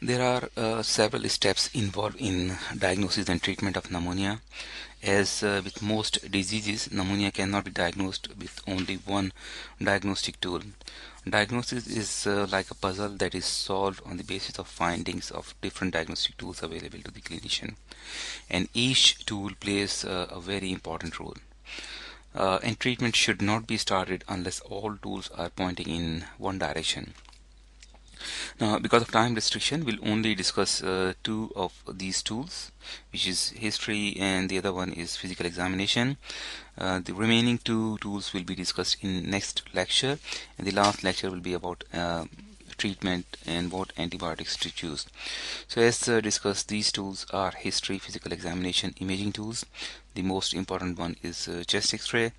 There are several steps involved in diagnosis and treatment of pneumonia. As with most diseases, pneumonia cannot be diagnosed with only one diagnostic tool. Diagnosis is like a puzzle that is solved on the basis of findings of different diagnostic tools available to the clinician, and each tool plays a very important role. And treatment should not be started unless all tools are pointing in one direction. Now, because of time restriction, we'll only discuss two of these tools, which is history and the other one is physical examination. The remaining two tools will be discussed in next lecture, and the last lecture will be about treatment and what antibiotics to choose. So as discussed, these tools are history, physical examination, imaging tools. The most important one is chest x-ray,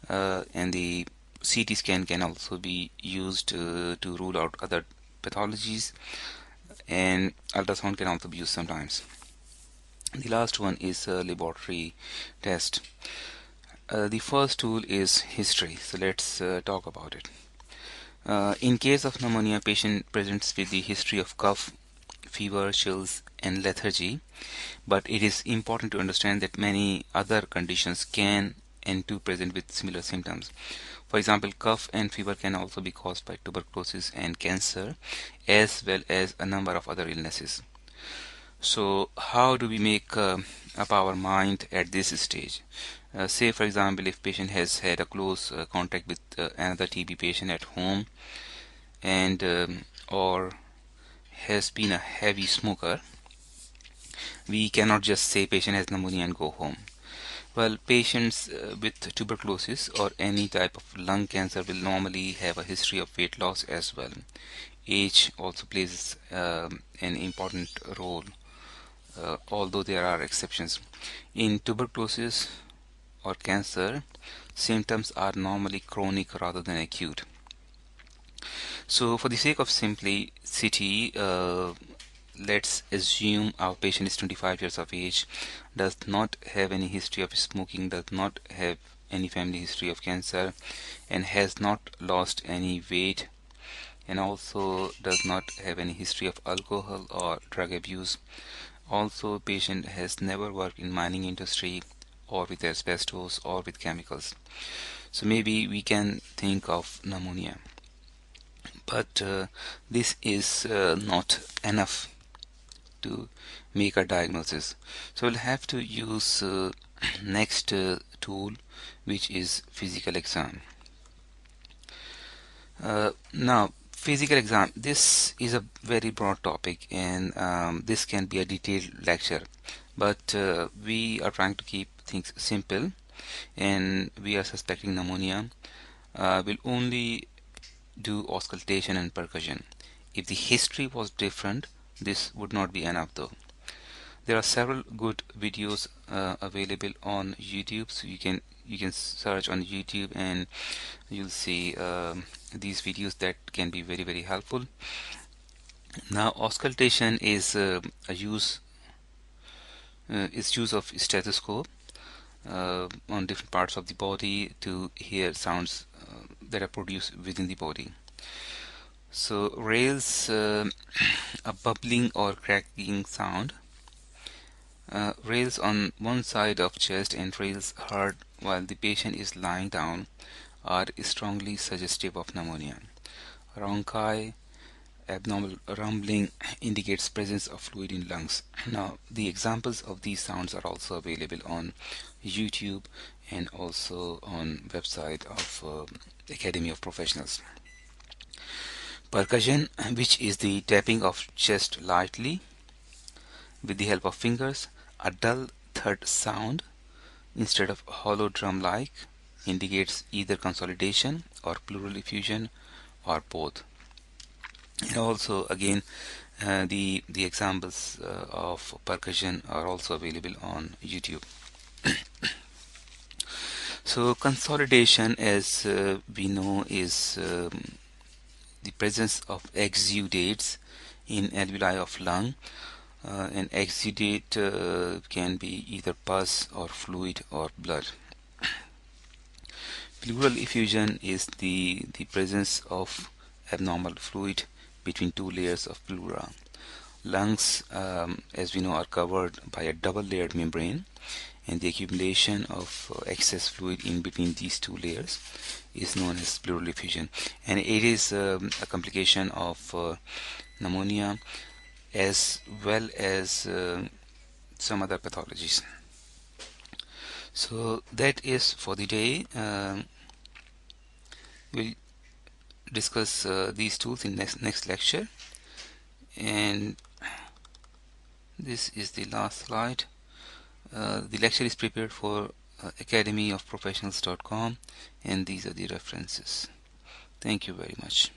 and the CT scan can also be used to rule out other pathologies, and ultrasound can also be used sometimes. The last one is a laboratory test. The first tool is history, so let's talk about it. In case of pneumonia, patient presents with the history of cough, fever, chills, and lethargy, but it is important to understand that many other conditions can and do present with similar symptoms. For example, cough and fever can also be caused by tuberculosis and cancer, as well as a number of other illnesses. So how do we make up our mind at this stage? Say for example, if patient has had a close contact with another TB patient at home, and or has been a heavy smoker, we cannot just say patient has pneumonia and go home. Well, patients with tuberculosis or any type of lung cancer will normally have a history of weight loss as well. Age also plays an important role, although there are exceptions. In tuberculosis or cancer, symptoms are normally chronic rather than acute. So for the sake of simplicity, let's assume our patient is 25 years of age, does not have any history of smoking, does not have any family history of cancer, and has not lost any weight, and also does not have any history of alcohol or drug abuse. Also, patient has never worked in mining industry or with asbestos or with chemicals. So maybe we can think of pneumonia. But this is not enough to make a diagnosis. So we'll have to use next tool, which is physical exam. Now, physical exam, this is a very broad topic, and this can be a detailed lecture, but we are trying to keep things simple, and we are suspecting pneumonia. We'll only do auscultation and percussion. If the history was different, this would not be enough though. There are several good videos available on YouTube, so you can search on YouTube and you'll see these videos that can be very helpful. Now, auscultation is use of stethoscope on different parts of the body to hear sounds that are produced within the body. So rails a bubbling or cracking sound. Rails on one side of chest and rails heard while the patient is lying down are strongly suggestive of pneumonia. Rhonchi, abnormal rumbling, indicates presence of fluid in lungs. Now, the examples of these sounds are also available on YouTube and also on website of Academy of Professionals. Percussion, which is the tapping of chest lightly with the help of fingers, a dull thud sound instead of hollow drum-like, indicates either consolidation or pleural effusion or both. And also again the examples of percussion are also available on YouTube. So consolidation, as we know, is the presence of exudates in alveoli of lung. An exudate can be either pus or fluid or blood. Pleural effusion is the presence of abnormal fluid between two layers of pleura. Lungs, as we know, are covered by a double-layered membrane, and the accumulation of excess fluid in between these two layers is known as pleural effusion, and it is a complication of pneumonia as well as some other pathologies. So that is for the day. We'll discuss these tools in next lecture, and this is the last slide. The lecture is prepared for academyofprofessionals.com, and these are the references. Thank you very much.